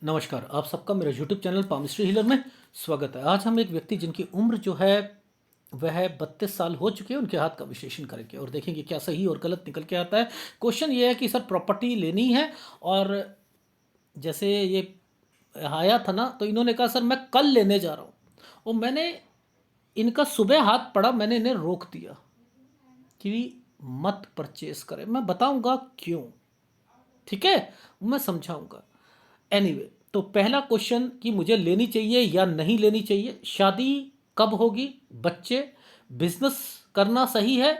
नमस्कार, आप सबका मेरे यूट्यूब चैनल पामिस्ट्री हीलर में स्वागत है। आज हम एक व्यक्ति जिनकी उम्र जो है वह 32 साल हो चुकी है, उनके हाथ का विश्लेषण करेंगे और देखेंगे क्या सही और गलत निकल के आता है। क्वेश्चन ये है कि सर प्रॉपर्टी लेनी है और जैसे ये आया था ना, तो इन्होंने कहा सर मैं कल लेने जा रहा हूँ और मैंने इनका सुबह हाथ पड़ा, मैंने इन्हें रोक दिया कि मत परचेस करें। मैं बताऊंगा क्यों, ठीक है, मैं समझाऊंगा। एनीवे तो पहला क्वेश्चन कि मुझे लेनी चाहिए या नहीं लेनी चाहिए, शादी कब होगी, बच्चे, बिजनेस करना सही है,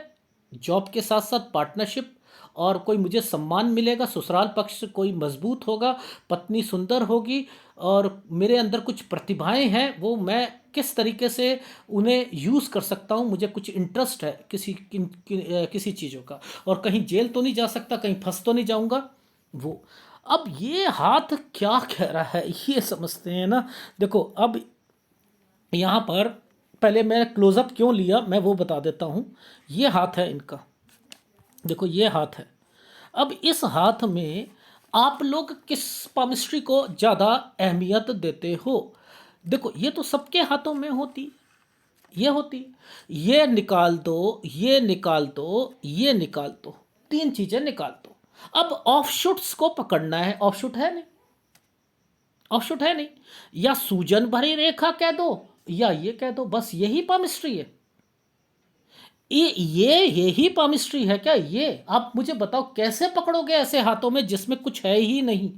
जॉब के साथ साथ पार्टनरशिप, और कोई मुझे सम्मान मिलेगा, ससुराल पक्ष कोई मजबूत होगा, पत्नी सुंदर होगी और मेरे अंदर कुछ प्रतिभाएं हैं, वो मैं किस तरीके से उन्हें यूज़ कर सकता हूँ, मुझे कुछ इंटरेस्ट है किसी चीज़ों का, और कहीं जेल तो नहीं जा सकता, कहीं फंस तो नहीं जाऊँगा वो। अब ये हाथ क्या कह रहा है ये समझते हैं ना। देखो अब यहाँ पर पहले मैं क्लोजअप क्यों लिया मैं वो बता देता हूँ। ये हाथ है इनका, देखो ये हाथ है। अब इस हाथ में आप लोग किस पामिस्ट्री को ज़्यादा अहमियत देते हो? देखो ये तो सबके हाथों में होती, ये होती, ये निकाल दो, ये निकाल दो, ये निकाल दो, तीन चीज़ें निकाल दो। अब ऑफशूट्स को पकड़ना है, ऑफशूट है नहीं, ऑफशूट है नहीं, या सूजन भरी रेखा कह दो या ये कह दो, बस यही पामिस्ट्री है। ये यही पामिस्ट्री है क्या? ये आप मुझे बताओ कैसे पकड़ोगे ऐसे हाथों में जिसमें कुछ है ही नहीं?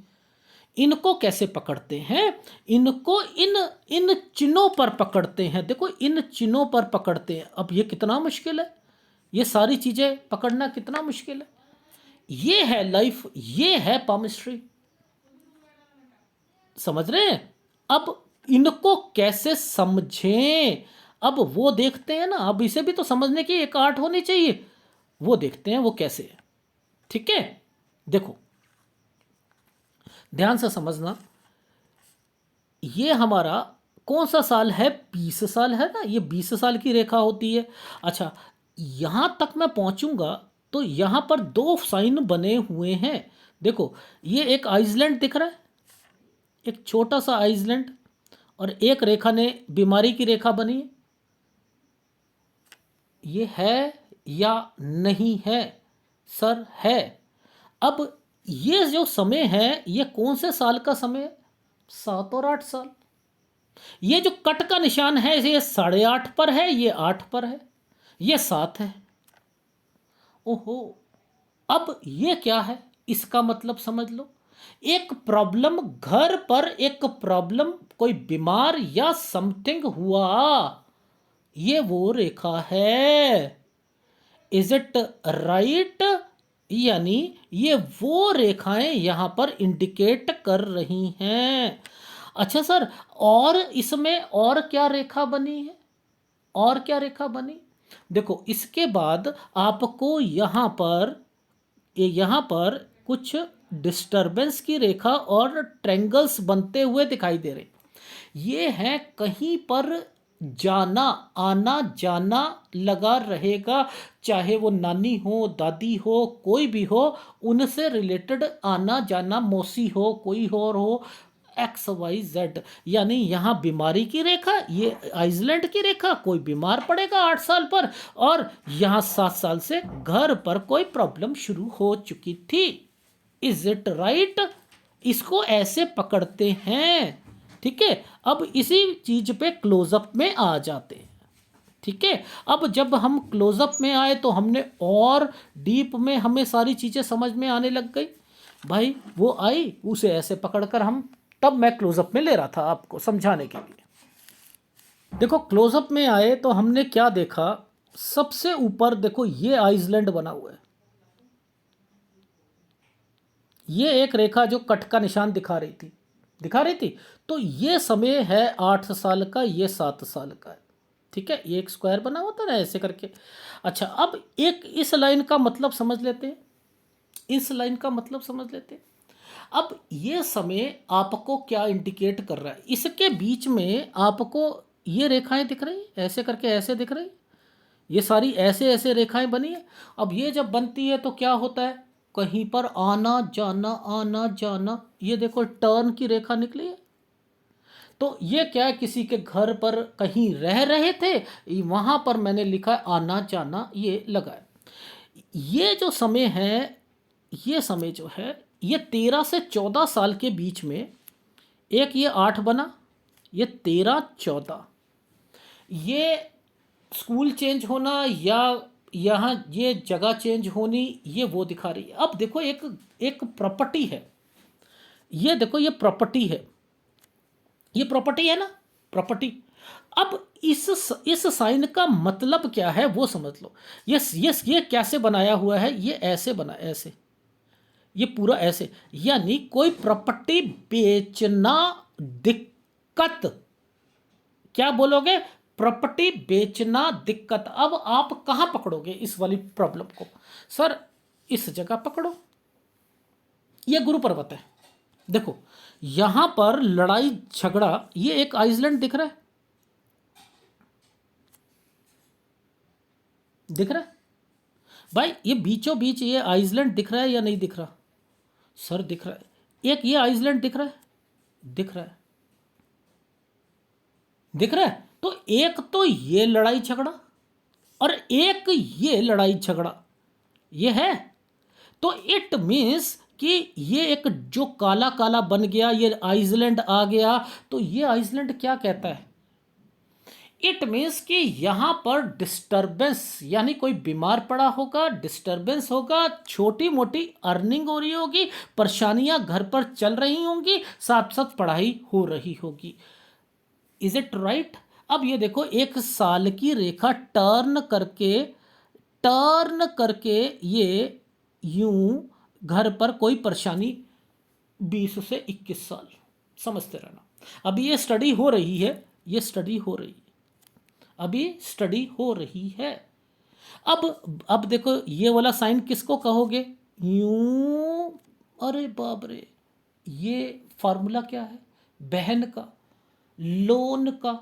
इनको कैसे पकड़ते हैं? इनको इन इन चिन्हों पर पकड़ते हैं। देखो इन चिन्हों पर पकड़ते हैं। अब ये कितना मुश्किल है, ये सारी चीजें पकड़ना कितना मुश्किल है। ये है लाइफ, ये है पामिस्ट्री, समझ रहे हैं? अब इनको कैसे समझें, अब वो देखते हैं ना। अब इसे भी तो समझने की एक आर्ट होनी चाहिए, वो देखते हैं वो कैसे है। ठीक है, देखो ध्यान से समझना। ये हमारा कौन सा साल है? 20 साल है ना, ये 20 साल की रेखा होती है। अच्छा, यहां तक मैं पहुंचूंगा तो यहां पर दो साइन बने हुए हैं। देखो ये एक आइसलैंड दिख रहा है, एक छोटा सा आइसलैंड, और एक रेखा ने बीमारी की रेखा बनी है। ये है या नहीं है? सर है। अब ये जो समय है ये कौन से साल का समय है? 7 और 8 साल। ये जो कट का निशान है ये 8.5 पर है, ये 8 पर है, ये 7 है। ओहो, अब ये क्या है इसका मतलब समझ लो। एक प्रॉब्लम घर पर, एक प्रॉब्लम, कोई बीमार या समथिंग हुआ, ये वो रेखा है। Is it right? यानी ये वो रेखाएं यहां पर इंडिकेट कर रही हैं। अच्छा सर, और इसमें और क्या रेखा बनी है, और क्या रेखा बनी? देखो इसके बाद आपको यहां पर कुछ डिस्टरबेंस की रेखा और ट्रेंगल्स बनते हुए दिखाई दे रहे। ये है कहीं पर जाना आना जाना लगा रहेगा, चाहे वो नानी हो, दादी हो, कोई भी हो, उनसे रिलेटेड आना जाना, मौसी हो, कोई और हो, XYZ। यानी यहाँ बीमारी की रेखा, ये आइसलैंड की रेखा, कोई बीमार पड़ेगा 8 साल पर, और यहाँ 7 साल से घर पर कोई प्रॉब्लम शुरू हो चुकी थी। Is it right? इसको ऐसे पकड़ते हैं। ठीक है, अब इसी चीज पे क्लोजअप में आ जाते हैं। ठीक है, अब जब हम क्लोजअप में आए तो हमने और डीप में हमें सारी चीजें समझ में आने लग गई। भाई वो आई, उसे ऐसे पकड़कर हम, तब मैं क्लोजअप में ले रहा था आपको समझाने के लिए। देखो क्लोजअप में आए तो हमने क्या देखा, सबसे ऊपर देखो ये आइसलैंड बना हुआ है, ये एक रेखा जो कट का निशान दिखा रही थी। तो ये समय है 8 साल का, ये 7 साल का है। ठीक है, ये एक स्क्वायर बना होता है ना ऐसे करके। अच्छा, अब एक इस लाइन का मतलब समझ लेते हैं, इस लाइन का मतलब समझ लेते हैं। अब ये समय आपको क्या इंडिकेट कर रहा है? इसके बीच में आपको ये रेखाएं दिख रही हैं, ऐसे करके ऐसे दिख रही, ये सारी ऐसे ऐसे रेखाएं बनी है। अब ये जब बनती है तो क्या होता है, कहीं पर आना जाना आना जाना, ये देखो टर्न की रेखा निकली है। तो ये क्या है, किसी के घर पर कहीं रह रहे थे, वहां पर मैंने लिखा है आना जाना, ये लगा है। ये जो समय है, ये समय जो है, ये 13 से 14 साल के बीच में, एक ये 8 बना, ये 13 14, ये स्कूल चेंज होना या यहाँ ये जगह चेंज होनी, ये वो दिखा रही है। अब देखो एक एक प्रॉपर्टी है, ये देखो ये प्रॉपर्टी है, ये प्रॉपर्टी है ना, प्रॉपर्टी। अब इस साइन का मतलब क्या है वो समझ लो। ये कैसे बनाया हुआ है, ये ऐसे बना, ऐसे, ये पूरा ऐसे, यानी कोई प्रॉपर्टी बेचना दिक्कत, क्या बोलोगे, प्रॉपर्टी बेचना दिक्कत। अब आप कहां पकड़ोगे इस वाली प्रॉब्लम को, सर इस जगह पकड़ो, ये गुरु पर्वत है। देखो यहां पर लड़ाई झगड़ा, ये एक आइसलैंड दिख रहा है, दिख रहा है भाई, ये बीचों बीच ये आइसलैंड दिख रहा है या नहीं दिख रहा, सर दिख रहा है। एक ये आइसलैंड दिख रहा है, दिख रहा है, दिख रहा है। तो एक तो ये लड़ाई झगड़ा और एक ये लड़ाई झगड़ा, ये है। तो इट मीन्स कि ये एक जो काला काला बन गया, ये आइसलैंड आ गया, तो ये आइसलैंड क्या कहता है, इट मीन्स कि यहां पर डिस्टर्बेंस, यानी कोई बीमार पड़ा होगा, डिस्टर्बेंस होगा, छोटी मोटी अर्निंग हो रही होगी, परेशानियां घर पर चल रही होंगी, साथ साथ पढ़ाई हो रही होगी। Is it right. अब ये देखो 1 साल की रेखा टर्न करके ये यूं घर पर कोई परेशानी, 20 से 21 साल, समझते रहना। अभी ये स्टडी हो रही है, ये स्टडी हो रही है, अभी स्टडी हो रही है। अब देखो ये वाला साइन किसको कहोगे, यूं, अरे बाप रे, ये फॉर्मूला क्या है, बहन का, लोन का,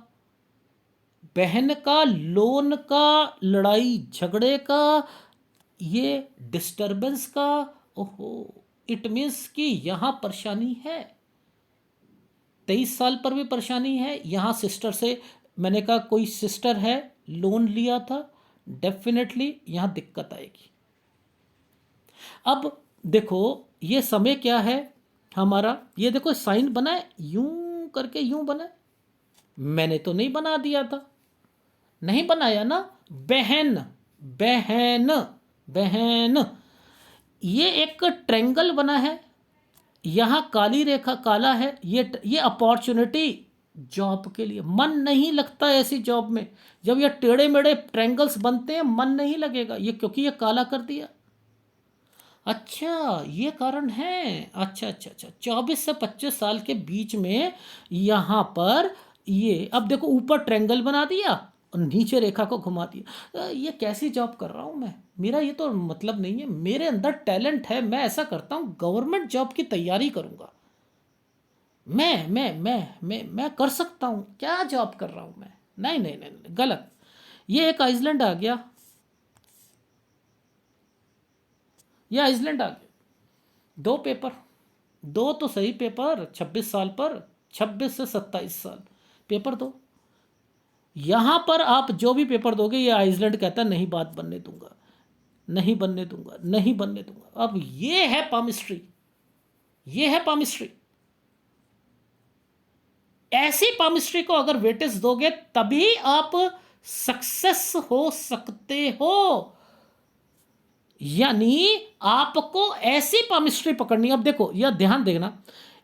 बहन का, लोन का, लड़ाई झगड़े का, ये डिस्टरबेंस का। ओहो, इट मीन्स कि यहां परेशानी है, 23 साल पर भी परेशानी है। यहाँ सिस्टर से, मैंने कहा कोई सिस्टर है, लोन लिया था, डेफिनेटली यहाँ दिक्कत आएगी। अब देखो ये समय क्या है हमारा, ये देखो साइन बना है, यूं करके यूं बना है, मैंने तो नहीं बना दिया था, नहीं बनाया ना, बहन बहन बहन, ये एक ट्रेंगल बना है, यहाँ काली रेखा, काला है, ये अपॉर्चुनिटी जॉब के लिए, मन नहीं लगता ऐसी जॉब में, जब ये टेढ़े मेढ़े ट्रैंगल्स बनते हैं मन नहीं लगेगा, ये क्योंकि ये काला कर दिया। अच्छा ये कारण है, अच्छा अच्छा अच्छा, 24 से 25 साल के बीच में यहाँ पर ये, अब देखो ऊपर ट्रैंगल बना दिया और नीचे रेखा को घुमा दिया। ये कैसी जॉब कर रहा हूँ मैं, मेरा ये तो मतलब नहीं है, मेरे अंदर टैलेंट है, मैं ऐसा करता हूँ, गवर्नमेंट जॉब की तैयारी करूँगा, मैं कर सकता हूँ, क्या जॉब कर रहा हूँ मैं, नहीं नहीं नहीं, नहीं गलत। ये एक आइसलैंड आ गया, ये आइसलैंड आ गया, 2 पेपर, 2 तो सही पेपर, 26 साल पर, 26 से 27 साल पेपर दो, यहाँ पर आप जो भी पेपर दोगे ये आइसलैंड कहता है नहीं बात बनने दूंगा, नहीं बनने दूंगा, नहीं बनने दूंगा। अब ये है पामिस्ट्री, ये है पामिस्ट्री। ऐसी पामिस्ट्री को अगर वेटेज दोगे तभी आप सक्सेस हो सकते हो, यानी आपको ऐसी पामिस्ट्री पकड़नी। अब देखो यह ध्यान देना,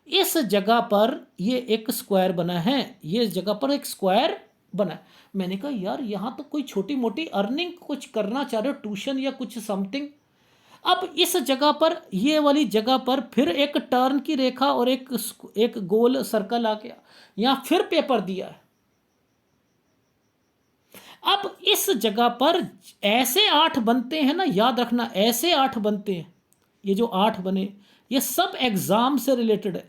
इस जगह पर ये एक स्क्वायर बना है, ये जगह पर एक स्क्वायर बना है। मैंने कहा यार यहाँ तो कोई छोटी मोटी अर्निंग कुछ करना चाह रहे हो, ट्यूशन या कुछ समथिंग। अब इस जगह पर, ये वाली जगह पर फिर एक टर्न की रेखा और एक गोल सर्कल आ गया, यहाँ फिर पेपर दिया है। अब इस जगह पर ऐसे 8 बनते हैं ना, याद रखना ऐसे 8 बनते हैं, ये जो 8 बने ये सब एग्जाम से रिलेटेड है,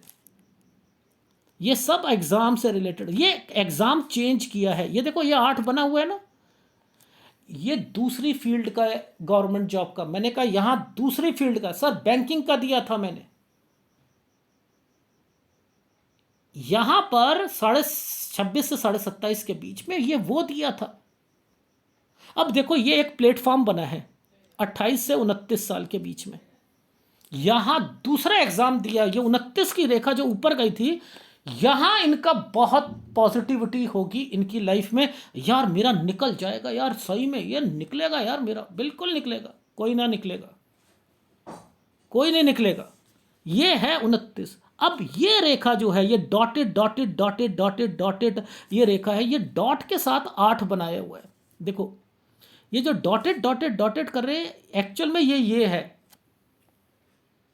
ये सब एग्जाम से रिलेटेड, ये एग्जाम चेंज किया है। ये देखो ये 8 बना हुआ है ना, ये दूसरी फील्ड का है गवर्नमेंट जॉब का। मैंने कहा यहां दूसरी फील्ड का, सर बैंकिंग का दिया था मैंने, यहां पर 26.5 से 27.5 के बीच में ये वो दिया था। अब देखो ये एक प्लेटफॉर्म बना है 28 से 29 साल के बीच में, यहां दूसरा एग्जाम दिया, ये 29 की रेखा जो ऊपर गई थी, यहां इनका बहुत पॉजिटिविटी होगी इनकी लाइफ में, यार मेरा निकल जाएगा यार, सही में ये निकलेगा यार, मेरा बिल्कुल निकलेगा, कोई ना निकलेगा, कोई नहीं निकलेगा। ये है 29। अब ये रेखा जो है, ये dotted dotted dotted dotted dotted ये रेखा है, ये डॉट के साथ 8 बनाया हुआ है। देखो ये जो डॉटेड डॉटेड डॉटेड कर रहे हैं, एक्चुअल में ये है,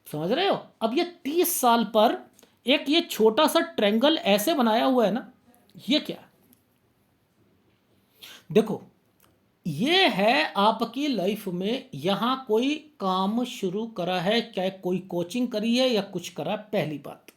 समझ रहे हो। अब ये 30 साल पर एक ये छोटा सा ट्रायंगल ऐसे बनाया हुआ है ना, ये क्या, देखो ये है आपकी लाइफ में, यहां कोई काम शुरू करा है, चाहे कोई कोचिंग करी है या कुछ करा, पहली बात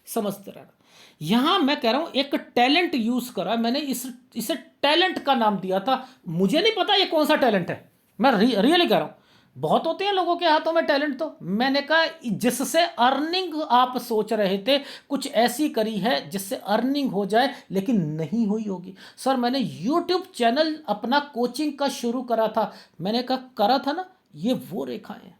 समझते रहना। यहां मैं कह रहा हूं एक टैलेंट यूज करा मैंने, इसे टैलेंट का नाम दिया था। मुझे नहीं पता ये कौन सा टैलेंट है, मैं रियली कह रहा हूं, बहुत होते हैं लोगों के हाथों में टैलेंट, तो मैंने कहा जिससे अर्निंग आप सोच रहे थे, कुछ ऐसी करी है जिससे अर्निंग हो जाए, लेकिन नहीं हुई होगी। सर मैंने यूट्यूब चैनल अपना कोचिंग का शुरू करा था, मैंने कहा करा था ना, ये वो रेखाएं हैं।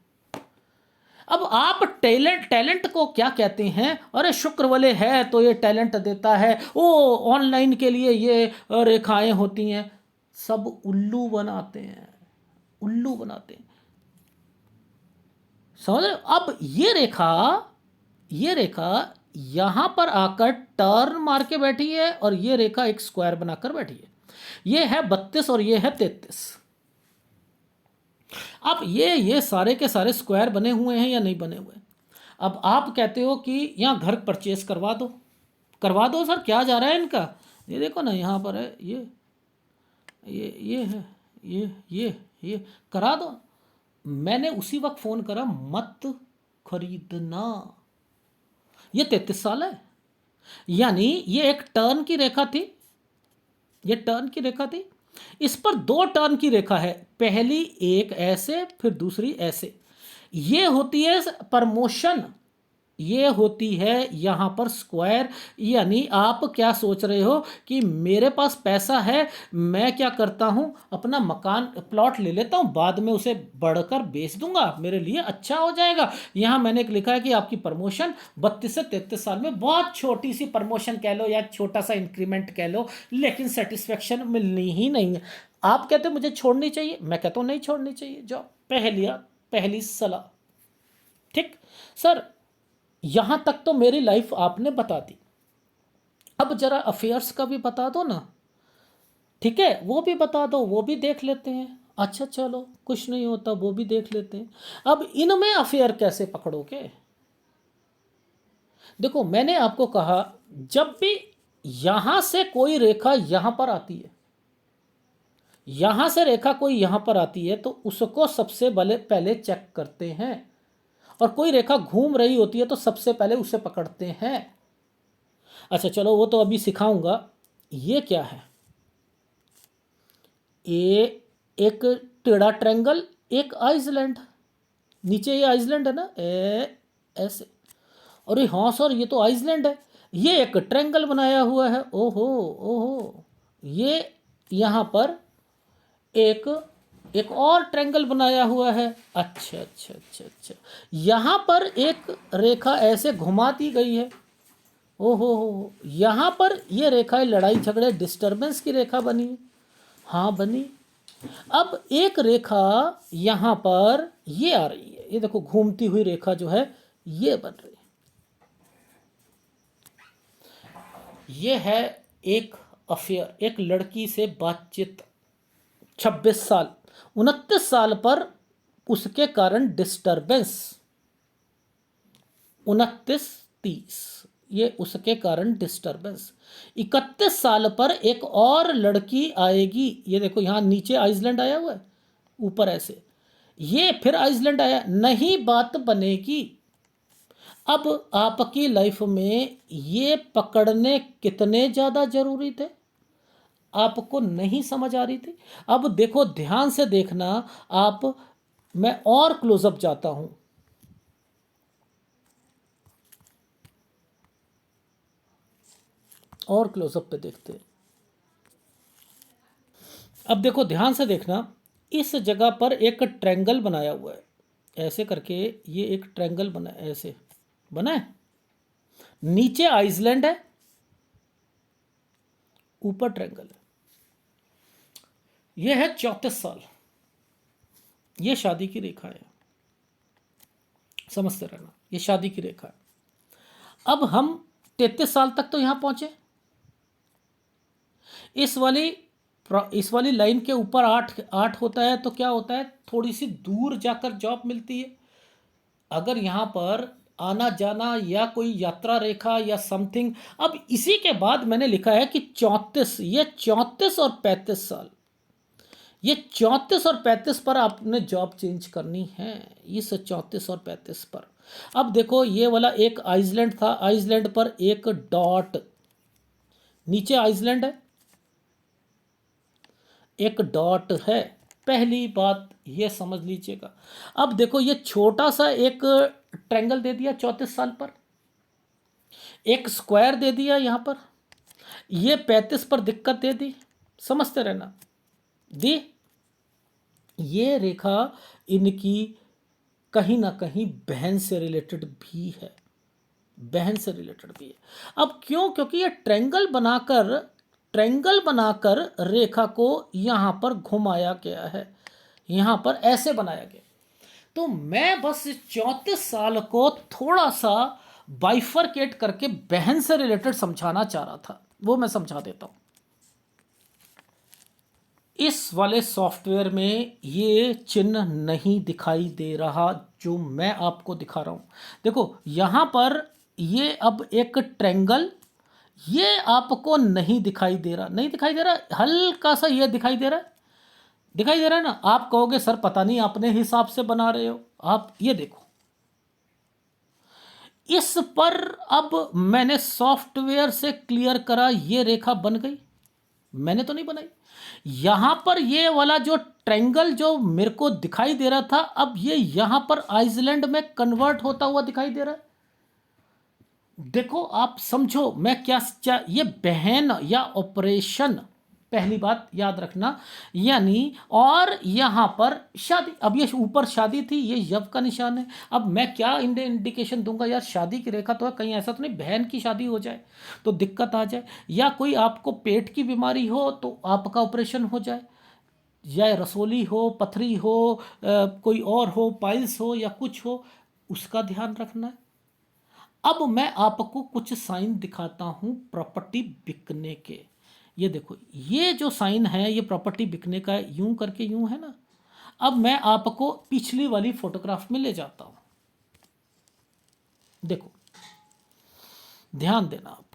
अब आप टैलेंट को क्या कहते हैं, अरे शुक्र वाले है तो ये टैलेंट देता है, ओ ऑनलाइन के लिए ये रेखाएं होती हैं, सब उल्लू बनाते हैं, उल्लू बनाते हैं, समझ रहे हो। अब ये रेखा यहां पर आकर टर्न मार के बैठी है, और ये रेखा एक स्क्वायर बनाकर बैठी है, ये है 32 और ये है 33। अब ये सारे के सारे स्क्वायर बने हुए हैं या नहीं बने हुए। अब आप कहते हो कि यहाँ घर परचेस करवा दो, करवा दो सर, क्या जा रहा है इनका, ये देखो ना यहाँ पर है, ये है, ये करा दो। मैंने उसी वक्त फ़ोन करा, मत खरीदना, ये 33 साल है, यानी ये एक टर्न की रेखा थी, ये टर्न की रेखा थी, इस पर 2 टर्न की रेखा है, पहली एक ऐसे फिर दूसरी ऐसे, ये होती है प्रमोशन, ये होती है यहाँ पर स्क्वायर। यानी आप क्या सोच रहे हो कि मेरे पास पैसा है, मैं क्या करता हूँ अपना मकान प्लॉट ले लेता हूँ, बाद में उसे बढ़कर बेच दूंगा, मेरे लिए अच्छा हो जाएगा। यहाँ मैंने लिखा है कि आपकी प्रमोशन 32 से 33 साल में, बहुत छोटी सी प्रमोशन कह लो या छोटा सा इंक्रीमेंट कह लो, लेकिन सेटिस्फेक्शन मिलनी ही नहीं है। आप कहते मुझे छोड़नी चाहिए, मैं कहता हूँ नहीं छोड़नी चाहिए, जो पहली सलाह। ठीक सर, यहां तक तो मेरी लाइफ आपने बता दी, अब जरा अफेयर्स का भी बता दो ना, ठीक है, वो भी बता दो, वो भी देख लेते हैं। अच्छा चलो कुछ नहीं होता, वो भी देख लेते हैं। अब इनमें अफेयर कैसे पकड़ोगे, देखो मैंने आपको कहा, जब भी यहां से कोई रेखा यहां पर आती है, यहां से रेखा कोई यहां पर आती है, तो उसको सबसे पहले चेक करते हैं, और कोई रेखा घूम रही होती है तो सबसे पहले उसे पकड़ते हैं। अच्छा चलो वो तो अभी सिखाऊंगा। ये क्या है, ये एक टेढ़ा ट्रायंगल, एक आइसलैंड, नीचे ये आइसलैंड है ना, ऐसे, अरे हाँ सर ये तो आइसलैंड है, ये एक ट्रायंगल बनाया हुआ है, ओहो ओहो, ये यहाँ पर एक एक और ट्रायंगल बनाया हुआ है, अच्छा अच्छा अच्छा अच्छा, यहाँ पर एक रेखा ऐसे घुमा दी गई है, ओहो हो, यहाँ पर ये रेखा लड़ाई झगड़े डिस्टरबेंस की रेखा बनी, हाँ बनी। अब एक रेखा यहाँ पर ये आ रही है, ये देखो घूमती हुई रेखा जो है ये बन रही है, ये है एक अफेयर, एक लड़की से बातचीत, 26 साल 29 साल पर उसके कारण डिस्टरबेंस, 29-30 ये उसके कारण डिस्टरबेंस। 31 साल पर एक और लड़की आएगी, ये देखो यहाँ नीचे आइसलैंड आया हुआ है, ऊपर ऐसे, ये फिर आइसलैंड आया, नहीं बात बनेगी। अब आपकी लाइफ में ये पकड़ने कितने ज़्यादा ज़रूरी थे, आपको नहीं समझ आ रही थी? अब देखो, ध्यान से देखना आप। मैं और क्लोजअप जाता हूं। और क्लोजअप पे देखते हैं। अब देखो, ध्यान से देखना। इस जगह पर एक ट्रायंगल बनाया हुआ है, ऐसे करके। ये एक ट्रायंगल बना है, ऐसे बना है। नीचे आइसलैंड है, ऊपर ट्रायंगल है। ये है 34 साल। ये शादी की रेखा है, समझते रहना। ये शादी की रेखा है। अब हम 33 साल तक तो यहां पहुंचे। इस वाली इस वाली लाइन के ऊपर आठ आठ होता है, तो क्या होता है, थोड़ी सी दूर जाकर जॉब मिलती है। अगर यहाँ पर आना जाना या कोई यात्रा रेखा या समथिंग। अब इसी के बाद मैंने लिखा है कि 34, ये 34 और 35 साल, ये 34 और 35 पर आपने जॉब चेंज करनी है। इस 34 और 35 पर। अब देखो, ये वाला एक आइसलैंड था, आइसलैंड पर एक डॉट, नीचे आइसलैंड है, एक डॉट है। पहली बात ये समझ लीजिएगा। अब देखो, ये छोटा सा एक ट्रायंगल दे दिया 34 साल पर, एक स्क्वायर दे दिया यहां पर। ये 35 पर दिक्कत दे दी, समझते रहना। दी ये रेखा इनकी कहीं ना कहीं बहन से रिलेटेड भी है, बहन से रिलेटेड भी है। अब क्यों? क्योंकि ये ट्रायंगल बनाकर रेखा को यहां पर घुमाया गया है, यहां पर ऐसे बनाया गया। तो मैं बस 34 साल को थोड़ा सा बाइफरकेट करके बहन से रिलेटेड समझाना चाह रहा था, वो मैं समझा देता हूं। इस वाले सॉफ्टवेयर में ये चिन्ह नहीं दिखाई दे रहा जो मैं आपको दिखा रहा हूं। देखो यहां पर ये अब एक ट्रायंगल, ये आपको नहीं दिखाई दे रहा, नहीं दिखाई दे रहा, हल्का सा ये दिखाई दे रहा है, दिखाई दे रहा है ना। आप कहोगे सर पता नहीं अपने हिसाब से बना रहे हो आप। ये देखो, इस पर अब मैंने सॉफ्टवेयर से क्लियर करा, ये रेखा बन गई। मैंने तो नहीं बनाई। यहां पर ये वाला जो ट्रायंगल जो मेरे को दिखाई दे रहा था, अब ये यहां पर आइसलैंड में कन्वर्ट होता हुआ दिखाई दे रहा है। देखो आप समझो मैं क्या ये बहन या ऑपरेशन, पहली बात याद रखना। यानी और यहां पर शादी, अब ये ऊपर शादी थी, ये यव का निशान है। अब मैं क्या इंडिकेशन दूंगा यार, शादी की रेखा तो है, कहीं ऐसा तो नहीं बहन की शादी हो जाए तो दिक्कत आ जाए, या कोई आपको पेट की बीमारी हो तो आपका ऑपरेशन हो जाए, या रसोली हो, पथरी हो, कोई और हो, पाइल्स हो या कुछ हो, उसका ध्यान रखना है। अब मैं आपको कुछ साइन दिखाता हूं प्रॉपर्टी बिकने के। ये देखो, ये जो साइन है ये प्रॉपर्टी बिकने का है, यूं करके यूं है ना। अब मैं आपको पिछली वाली फोटोग्राफ में ले जाता हूं। देखो ध्यान देना आप।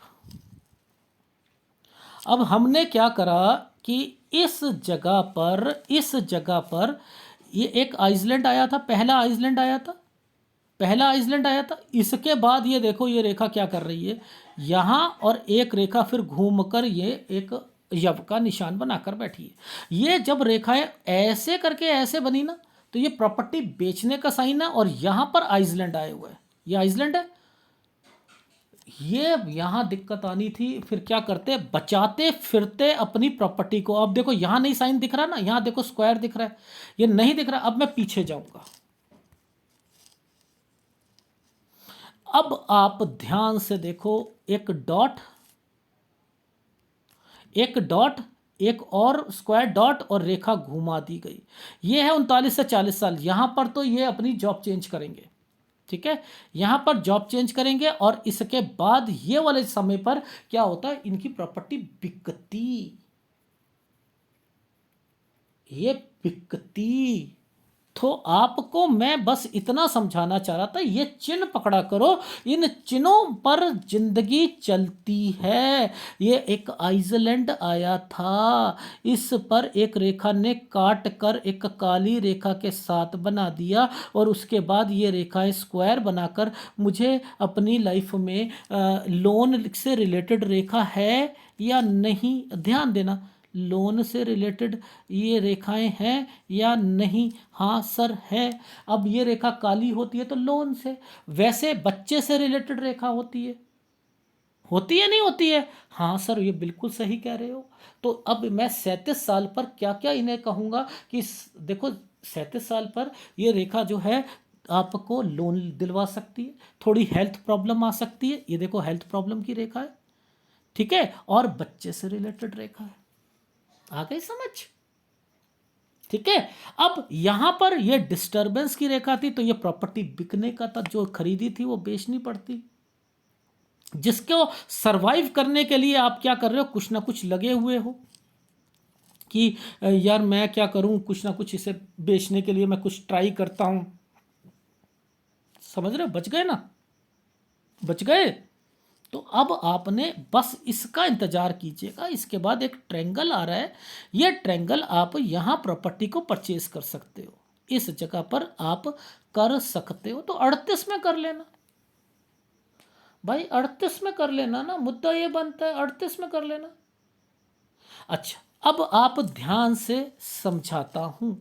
अब हमने क्या करा कि इस जगह पर ये एक आइसलैंड आया था, पहला आइसलैंड आया था, पहला आइसलैंड आया था। इसके बाद ये देखो, ये रेखा क्या कर रही है यहाँ, और एक रेखा फिर घूमकर ये एक यव का निशान बनाकर बैठी है। ये जब रेखाएं ऐसे करके ऐसे बनी ना, तो ये प्रॉपर्टी बेचने का साइन है। और यहाँ पर आइसलैंड आए हुए है, ये आइसलैंड है। ये यहाँ दिक्कत आनी थी, फिर क्या करते, बचाते फिरते अपनी प्रॉपर्टी को। अब देखो यहाँ नहीं साइन दिख रहा ना, यहाँ देखो स्क्वायर दिख रहा है, ये नहीं दिख रहा। अब मैं पीछे जाऊंगा। अब आप ध्यान से देखो, एक डॉट, एक डॉट, एक और स्क्वायर डॉट, और रेखा घुमा दी गई। ये है 39 से 40 साल। यहां पर तो ये अपनी जॉब चेंज करेंगे, ठीक है, यहां पर जॉब चेंज करेंगे। और इसके बाद ये वाले समय पर क्या होता है, इनकी प्रॉपर्टी बिकती, ये बिकती। तो आपको मैं बस इतना समझाना चाह रहा था, ये चिन्ह पकड़ा करो, इन चिन्हों पर जिंदगी चलती है। ये एक आइसलैंड आया था, इस पर एक रेखा ने काट कर एक काली रेखा के साथ बना दिया, और उसके बाद ये रेखा स्क्वायर बनाकर मुझे अपनी लाइफ में लोन से रिलेटेड रेखा है या नहीं, ध्यान देना, लोन से रिलेटेड ये रेखाएं हैं या नहीं? हाँ सर है। अब ये रेखा काली होती है तो लोन से। वैसे बच्चे से रिलेटेड रेखा होती है नहीं होती है? हाँ सर, ये बिल्कुल सही कह रहे हो। तो अब मैं 37 साल पर क्या क्या इन्हें कहूँगा कि देखो 37 साल पर ये रेखा जो है आपको लोन दिलवा सकती है, थोड़ी हेल्थ प्रॉब्लम आ सकती है, ये देखो हेल्थ प्रॉब्लम की रेखा है, ठीक है, और बच्चे से रिलेटेड रेखा है। आ गई समझ? ठीक है। अब यहां पर ये डिस्टरबेंस की रेखा थी तो ये प्रॉपर्टी बिकने का था, जो खरीदी थी वो बेचनी पड़ती। जिसको सरवाइव करने के लिए आप क्या कर रहे हो, कुछ ना कुछ लगे हुए हो कि यार मैं क्या करूं, कुछ ना कुछ इसे बेचने के लिए मैं कुछ ट्राई करता हूं। समझ रहे हो? बच गए ना? बच गए। तो अब आपने बस इसका इंतजार कीजिएगा, इसके बाद एक ट्रायंगल आ रहा है, ये ट्रायंगल आप यहां प्रॉपर्टी को परचेज कर सकते हो, इस जगह पर आप कर सकते हो। तो 38 में कर लेना भाई, 38 में कर लेना ना, मुद्दा ये बनता है 38 में कर लेना। अच्छा, अब आप ध्यान से समझाता हूं।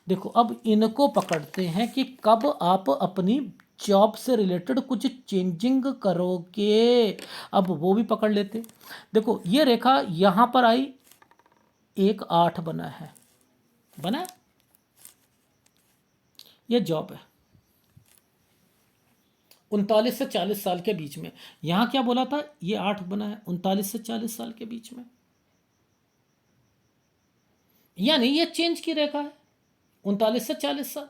देखो अब इनको पकड़ते हैं कि कब आप अपनी जॉब से रिलेटेड कुछ चेंजिंग करोगे, अब वो भी पकड़ लेते। देखो ये रेखा यहां पर आई, 1 8 बना है, बना है? ये जॉब है 39 से 40 साल के बीच में। यहां क्या बोला था, ये 8 बना है 39 से 40 साल के बीच में, यानी ये चेंज की रेखा है 39 से 40 साल।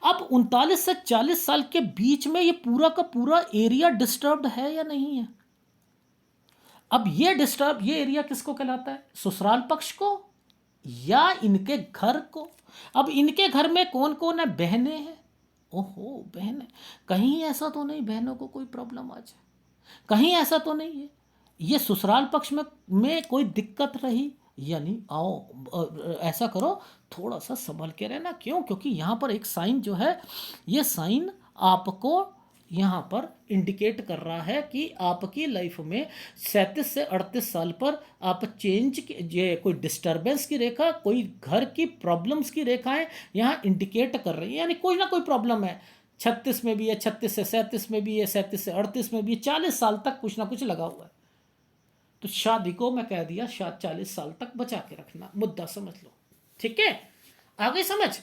अब 39 से 40 साल के बीच में ये पूरा का पूरा एरिया डिस्टर्ब्ड है या नहीं है? अब ये एरिया किसको कहलाता है, ससुराल पक्ष को या इनके घर को? अब इनके घर में कौन कौन है, बहनें हैं। ओहो बहन, कहीं ऐसा तो नहीं बहनों को कोई प्रॉब्लम आ जाए, कहीं ऐसा तो नहीं है ये ससुराल पक्ष में कोई दिक्कत रही? यानी आओ ऐसा करो, थोड़ा सा संभल के रहना। क्यों? क्योंकि यहाँ पर एक साइन जो है, ये साइन आपको यहाँ पर इंडिकेट कर रहा है कि आपकी लाइफ में 37 से 38 साल पर आप चेंज, ये कोई डिस्टरबेंस की रेखा, कोई घर की प्रॉब्लम्स की रेखाएं यहाँ इंडिकेट कर रही है, यानी कोई ना कोई प्रॉब्लम है। 36 में भी है, 36 से 37 में भी है, 37 से 38 में भी है, 40 साल तक कुछ ना कुछ लगा हुआ है। तो शादी को मैं कह दिया शायद 40 साल तक बचा के रखना, मुद्दा समझ लो। ठीक है, आगे समझ।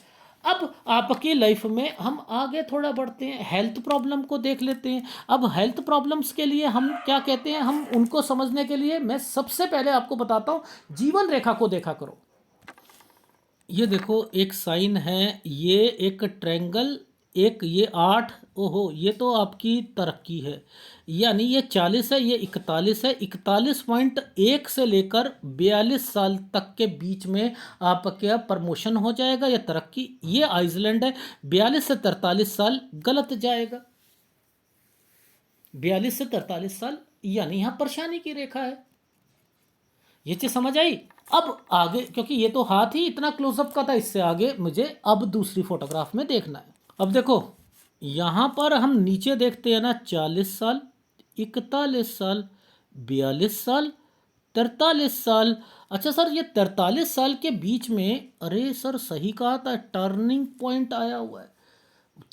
अब आपकी लाइफ में हम आगे थोड़ा बढ़ते हैं, हेल्थ प्रॉब्लम को देख लेते हैं। अब हेल्थ प्रॉब्लम्स के लिए हम क्या कहते हैं, हम उनको समझने के लिए मैं सबसे पहले आपको बताता हूं, जीवन रेखा को देखा करो। ये देखो एक साइन है, ये एक ट्रायंगल, एक ये 8, ओहो ये तो आपकी तरक्की है, यानी ये 40 है, ये 41 है, 41.1 से लेकर 42 साल तक के बीच में आपका प्रमोशन हो जाएगा या तरक्की। ये आइसलैंड है, 42 से 43 साल गलत जाएगा, 42 से 43 साल, यानी यहाँ परेशानी की रेखा है। ये चीज समझ आई? अब आगे, क्योंकि ये तो हाथ ही इतना क्लोजअप का था, इससे आगे मुझे अब दूसरी फोटोग्राफ में देखना है। अब देखो यहां पर हम नीचे देखते हैं ना, 40 साल, 41 साल, 42 साल, 43 साल। अच्छा सर, ये 43 साल के बीच में, अरे सर सही कहा था, टर्निंग पॉइंट आया हुआ है,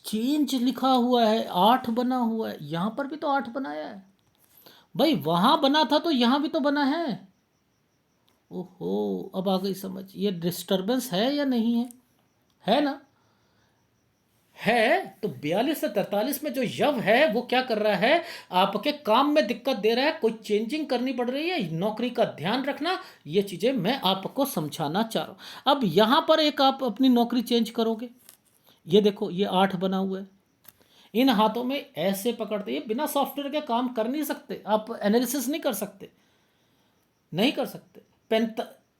चेंज लिखा हुआ है, 8 बना हुआ है, यहां पर भी तो 8 बनाया है भाई, वहां बना था तो यहां भी तो बना है। ओहो, अब आ गई समझ, ये डिस्टरबेंस है या नहीं है? है ना? है। तो 42 से 43 में जो यव है वो क्या कर रहा है, आपके काम में दिक्कत दे रहा है, कोई चेंजिंग करनी पड़ रही है, नौकरी का ध्यान रखना, ये चीजें मैं आपको समझाना चाह रहा हूं। अब यहां पर एक आप अपनी नौकरी चेंज करोगे, ये देखो ये 8 बना हुआ है, इन हाथों में ऐसे पकड़ते, ये बिना सॉफ्टवेयर के काम कर नहीं सकते, आप एनालिसिस नहीं कर सकते, नहीं कर सकते।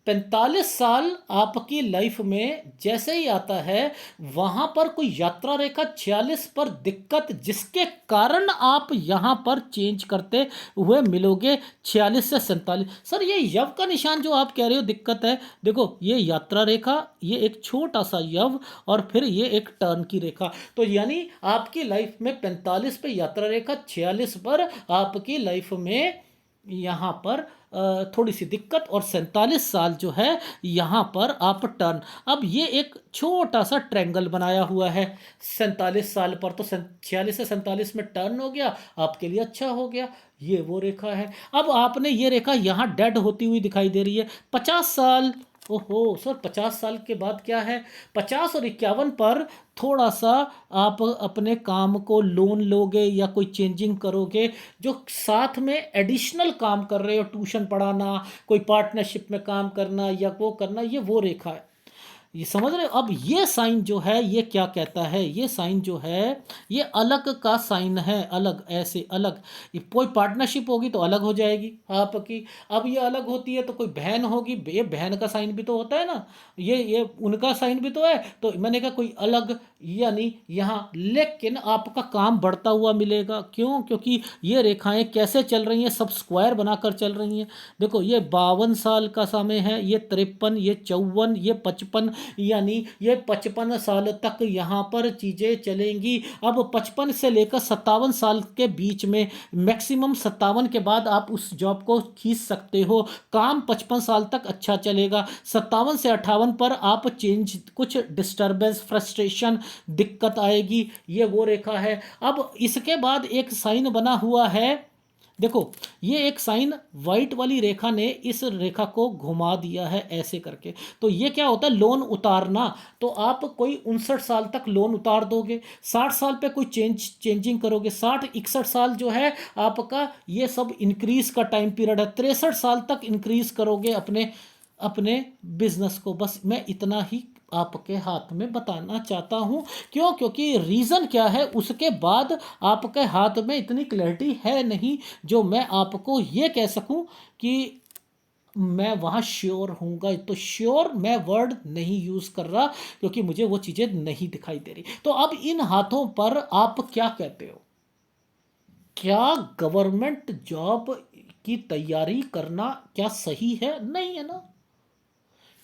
45 साल आपकी लाइफ में जैसे ही आता है, वहां पर कोई यात्रा रेखा 46 पर दिक्कत, जिसके कारण आप यहां पर चेंज करते हुए मिलोगे 46 से 47। सर ये यव का निशान जो आप कह रहे हो दिक्कत है, देखो ये यात्रा रेखा, ये एक छोटा सा यव, और फिर ये एक टर्न की रेखा, तो यानी आपकी लाइफ में 45 पे यात्रा रेखा, 46 पर आपकी लाइफ में यहाँ पर थोड़ी सी दिक्कत, और 47 साल जो है यहाँ पर आप टर्न। अब ये एक छोटा सा ट्रैंगल बनाया हुआ है, 47 साल पर तो 46 से 47 में टर्न हो गया, आपके लिए अच्छा हो गया। ये वो रेखा है। अब आपने ये रेखा यहाँ डेड होती हुई दिखाई दे रही है, 50 साल। ओहो सर, 50 साल के बाद क्या है? 50 और 51 पर थोड़ा सा आप अपने काम को लोन लोगे या कोई चेंजिंग करोगे, जो साथ में एडिशनल काम कर रहे हो, ट्यूशन पढ़ाना, कोई पार्टनरशिप में काम करना या वो करना, ये वो रेखा है। ये समझ रहे हो? अब ये साइन जो है ये क्या कहता है? ये साइन जो है ये अलग का साइन है, अलग, ऐसे अलग। ये कोई पार्टनरशिप होगी तो अलग हो जाएगी आपकी। अब ये अलग होती है तो कोई बहन होगी, ये बहन का साइन भी तो होता है ना, ये उनका साइन भी तो है। तो मैंने कहा कोई अलग, यानी यहाँ, लेकिन आपका काम बढ़ता हुआ मिलेगा। क्यों? क्योंकि ये रेखाएं कैसे चल रही हैं? सब स्क्वायर बनाकर चल रही हैं। देखो, ये 52 साल का समय है, ये 53, ये 54, ये 55, यानी ये 55 साल तक यहाँ पर चीज़ें चलेंगी। अब 55 से लेकर 57 साल के बीच में, मैक्सिमम 57 के बाद आप उस जॉब को खींच सकते हो। काम 55 साल तक अच्छा चलेगा। 57 से 58 पर आप चेंज, कुछ डिस्टर्बेंस, फ्रस्ट्रेशन, दिक्कत आएगी। ये वो रेखा है। अब इसके बाद एक साइन बना हुआ है, देखो, ये एक साइन वाइट वाली रेखा ने इस रेखा को घुमा दिया है ऐसे करके। तो ये क्या होता है? लोन उतारना। तो आप कोई 59 साल तक लोन उतार दोगे, 60 साल पे कोई चेंजिंग करोगे, 60-61 साल जो है आपका, ये सब इंक्रीज का टाइम पीरियड है। 63 साल तक इंक्रीज करोगे अपने अपने बिजनेस को। बस मैं इतना ही आपके हाथ में बताना चाहता हूं। क्यों? क्योंकि रीज़न क्या है, उसके बाद आपके हाथ में इतनी क्लैरिटी है नहीं जो मैं आपको ये कह सकूं कि मैं वहाँ श्योर हूँगा। तो श्योर मैं वर्ड नहीं यूज़ कर रहा, क्योंकि मुझे वो चीज़ें नहीं दिखाई दे रही। तो अब इन हाथों पर आप क्या कहते हो? क्या गवर्नमेंट जॉब की तैयारी करना क्या सही है? नहीं है ना।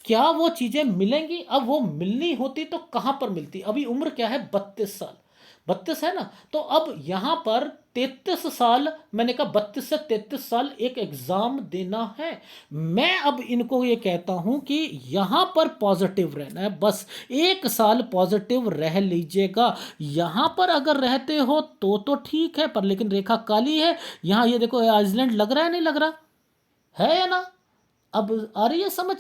क्या वो चीज़ें मिलेंगी? अब वो मिलनी होती तो कहाँ पर मिलती? अभी उम्र क्या है? 32 साल, 32 है ना। तो अब यहाँ पर 33 साल, मैंने कहा 32 से 33 साल एक एग्ज़ाम देना है। मैं अब इनको ये कहता हूँ कि यहाँ पर पॉजिटिव रहना है, बस 1 साल पॉजिटिव रह लीजिएगा। यहाँ पर अगर रहते हो तो ठीक है, पर लेकिन रेखा काली है। यहाँ ये देखो, आइसलैंड लग रहा है, नहीं लग रहा है या ना? अब आ रही है समझ?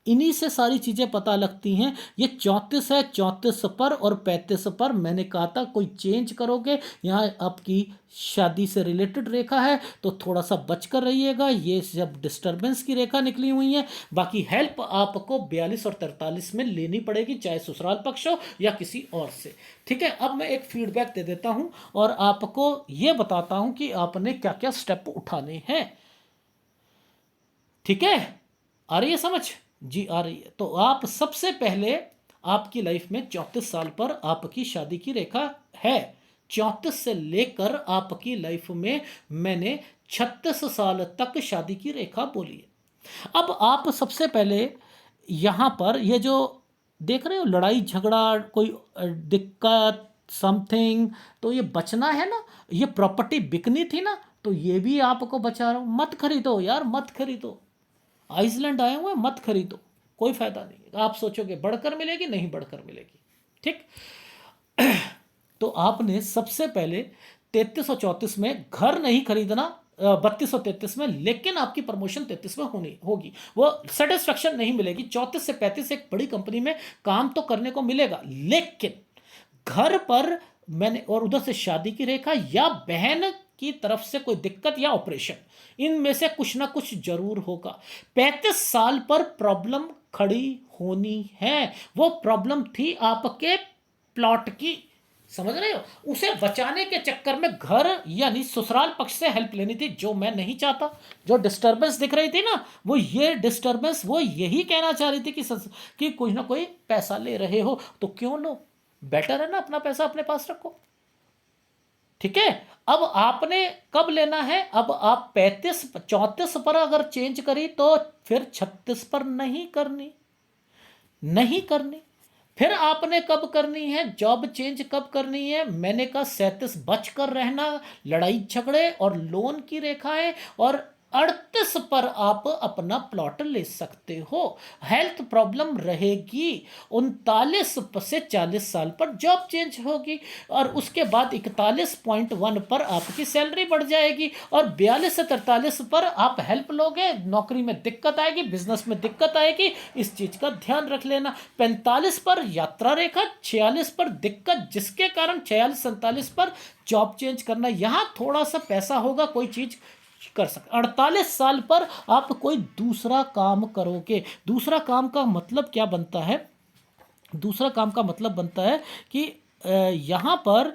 इन्हीं से सारी चीज़ें पता लगती हैं। ये 34 है, 34 पर और 35 पर मैंने कहा था कोई चेंज करोगे। यहाँ आपकी शादी से रिलेटेड रेखा है, तो थोड़ा सा बचकर रहिएगा। ये सब डिस्टर्बेंस की रेखा निकली हुई है। बाकी हेल्प आपको 42 और 43 में लेनी पड़ेगी, चाहे ससुराल पक्ष हो या किसी और से। ठीक है, अब मैं एक फीडबैक दे देता हूँ और आपको ये बताता हूँ कि आपने क्या क्या स्टेप उठाने हैं। ठीक है, आ रही है समझ? जी आ रही है। तो आप सबसे पहले, आपकी लाइफ में 34 साल पर आपकी शादी की रेखा है। 34 से लेकर आपकी लाइफ में मैंने 36 साल तक शादी की रेखा बोली है। अब आप सबसे पहले यहाँ पर ये जो देख रहे हो, लड़ाई झगड़ा, कोई दिक्कत, समथिंग, तो ये बचना है ना। ये प्रॉपर्टी बिकनी थी ना, तो ये भी आपको बचा रहा हूँ। मत खरीदो यार, मत खरीदो। आइसलैंड आए हुए, मत खरीदो, कोई फायदा नहीं। आप सोचोगे बढ़कर मिलेगी, नहीं बढ़कर मिलेगी। ठीक। तो आपने सबसे पहले 33 और 34 में घर नहीं खरीदना, 32 और 33 में, लेकिन आपकी प्रमोशन 33 में होनी होगी। वो सेटिस्फेक्शन नहीं मिलेगी। 34 से 35 एक बड़ी कंपनी में काम तो करने को मिलेगा, लेकिन घर पर मैंने, और उधर से शादी की रेखा या बहन की तरफ से कोई दिक्कत या ऑपरेशन, इनमें से कुछ ना कुछ जरूर होगा। 35 साल पर प्रॉब्लम खड़ी होनी है। वो प्रॉब्लम थी आपके प्लॉट की, समझ रहे हो? उसे बचाने के चक्कर में घर यानी ससुराल पक्ष से हेल्प लेनी थी, जो मैं नहीं चाहता। जो डिस्टर्बेंस दिख रही थी ना, वो ये डिस्टर्बेंस वो यही कहना चाह रही थी कि कुछ ना कोई पैसा ले रहे हो, तो क्यों लो? बेटर है ना, अपना पैसा अपने पास रखो। ठीक है। अब आपने कब लेना है? अब आप 34 पर अगर चेंज करी तो फिर 36 पर नहीं करनी, नहीं करनी। फिर आपने कब करनी है जॉब चेंज? कब करनी है? मैंने कहा 37 बच कर रहना, लड़ाई झगड़े और लोन की रेखाएं और 38 पर आप अपना प्लॉट ले सकते हो। हेल्थ प्रॉब्लम रहेगी। 39 से 40 साल पर जॉब चेंज होगी और उसके बाद 41.1 पर आपकी सैलरी बढ़ जाएगी और 42 से 43 पर आप हेल्प लोगे, नौकरी में दिक्कत आएगी, बिजनेस में दिक्कत आएगी, इस चीज का ध्यान रख लेना। 45 पर यात्रा रेखा, 46 पर दिक्कत जिसके कारण 46-47 पर जॉब चेंज करना, यहां थोड़ा सा पैसा होगा, कोई चीज कर सकते। 48 साल पर आप कोई दूसरा काम करोगे। दूसरा काम का मतलब क्या बनता है? दूसरा काम का मतलब बनता है कि यहाँ पर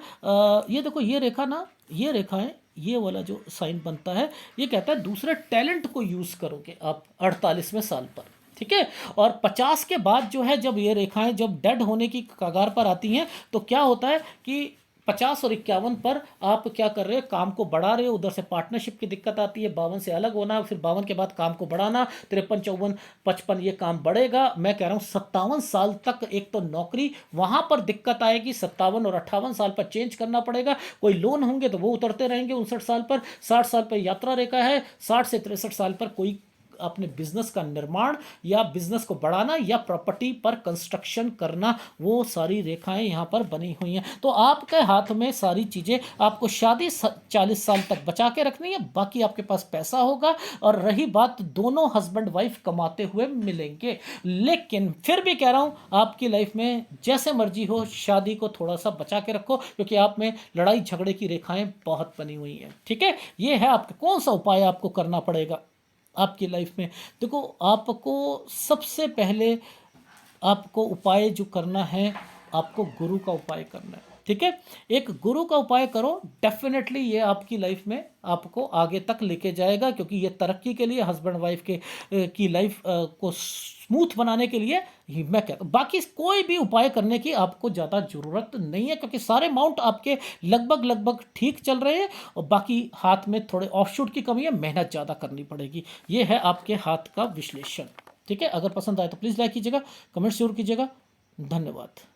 ये देखो, ये रेखा ना, ये रेखा है, ये वाला जो साइन बनता है, ये कहता है दूसरे टैलेंट को यूज करोगे आप 48वें साल पर। ठीक है। और 50 के बाद जो है, जब ये रेखाएं जब डेड होने की कगार पर आती हैं, तो क्या होता है कि 50 और 51 पर आप क्या कर रहे हो, काम को बढ़ा रहे हो, उधर से पार्टनरशिप की दिक्कत आती है, 52 से अलग होना, फिर 52 के बाद काम को बढ़ाना, 53, 54, 55 ये काम बढ़ेगा। मैं कह रहा हूँ 57 साल तक एक तो नौकरी, वहां पर दिक्कत आएगी, 57 और 58 साल पर चेंज करना पड़ेगा। कोई लोन होंगे तो वो उतरते रहेंगे 59 साल पर। 60 साल पर यात्रा रेखा है, 60 से 63 साल पर कोई अपने बिजनेस का निर्माण या बिजनेस को बढ़ाना या प्रॉपर्टी पर कंस्ट्रक्शन करना, वो सारी रेखाएं यहां पर बनी हुई हैं। तो आपके हाथ में सारी चीजें, आपको शादी 40 साल तक बचा के रखनी है, बाकी आपके पास पैसा होगा। और रही बात, दोनों हस्बैंड वाइफ कमाते हुए मिलेंगे। लेकिन फिर भी कह रहा हूं, आपकी लाइफ में जैसे मर्जी हो, शादी को थोड़ा सा बचा के रखो, क्योंकि आप में लड़ाई झगड़े की रेखाएं बहुत बनी हुई हैं। ठीक है। ये है आपका कौन सा उपाय आपको करना पड़ेगा आपकी लाइफ में। देखो, आपको सबसे पहले आपको उपाय जो करना है, आपको गुरु का उपाय करना है। ठीक है। एक गुरु का उपाय करो, डेफिनेटली ये आपकी लाइफ में आपको आगे तक लेके जाएगा, क्योंकि ये तरक्की के लिए, हस्बैंड वाइफ के की लाइफ को स्मूथ बनाने के लिए ही मैं कहता हूँ। बाकी कोई भी उपाय करने की आपको ज़्यादा ज़रूरत नहीं है, क्योंकि सारे माउंट आपके लगभग लगभग ठीक चल रहे हैं। और बाकी हाथ में थोड़े ऑफशूट की कमी है, मेहनत ज़्यादा करनी पड़ेगी। ये है आपके हाथ का विश्लेषण। ठीक है। अगर पसंद आए तो प्लीज़ लाइक कीजिएगा, कमेंट जरूर कीजिएगा। धन्यवाद।